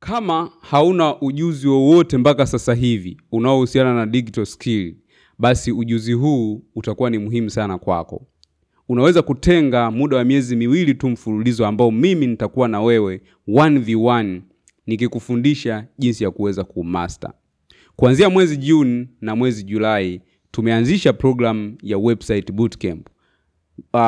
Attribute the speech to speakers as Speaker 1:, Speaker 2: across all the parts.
Speaker 1: Kama hauna ujuzi wowote mpaka sasa hivi unaohusiana na digital skill, basi ujuzi huu utakuwa ni muhimu sana kwako. Unaweza kutenga muda wa miezi 2 tu mfululizo ambao mimi nitakuwa na wewe 1v1 nikikufundisha jinsi ya kuweza kumaster. Kuanzia mwezi June na mwezi Julai tumeanzisha program ya website bootcamp.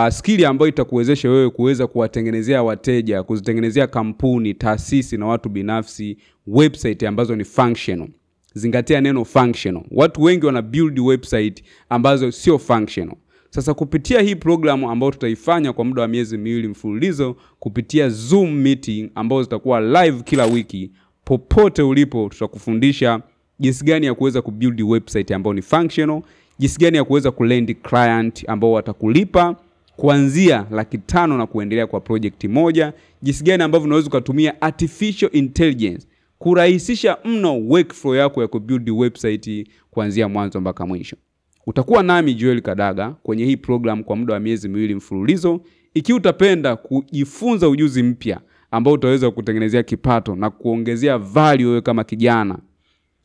Speaker 1: Skill ambayo itakuwezesha wewe kuweza kuwatengenezea wateja, kuzitengenezea kampuni, taasisi na watu binafsi website ambazo ni functional. Zingatia neno functional. Watu wengi wana build website ambazo sio functional. Sasa kupitia hii program ambayo tutaifanya kwa muda wa miezi 2 mfululizo kupitia Zoom meeting ambazo zitakuwa live kila wiki, popote ulipo tutakufundisha jinsi gani ya kuweza kubuild website ambayo ni functional, jinsi gani ya kuweza kuland client ambao watakulipa kuanzia 500,000 na kuendelea kwa project moja, jinsi gani ambavyo unaweza kutumia artificial intelligence kurahisisha mno workflow yako ya kubuild website kuanzia mwanzo mpaka mwisho. Utakuwa nami Joel Kadaga kwenye hii program kwa muda wa miezi 2 mfululizo. Ikiwa utapenda kujifunza ujuzi mpya ambao utaweza kutengenezea kipato na kuongezea value wewe kama kijana,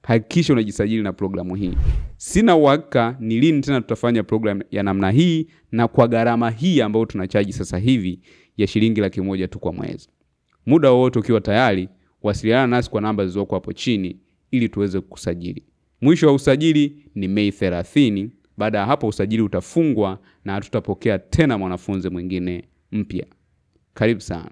Speaker 1: hakikisha unajisajili na programu hii. Sina uhakika ni lini tena tutafanya program ya namna hii na kwa gharama hii ambayo tunachaji sasa hivi ya shilingi 100,000 tu kwa mwezi. Muda wote ukiwa tayari, wasiliana nasi kwa namba zilizoko hapo chini ili tuweze kukusajili. Mwisho wa usajili ni Mei 30. Baada ya hapo usajili utafungwa na tutapokea tena mwanafunzi mwingine mpya. Karibu sana.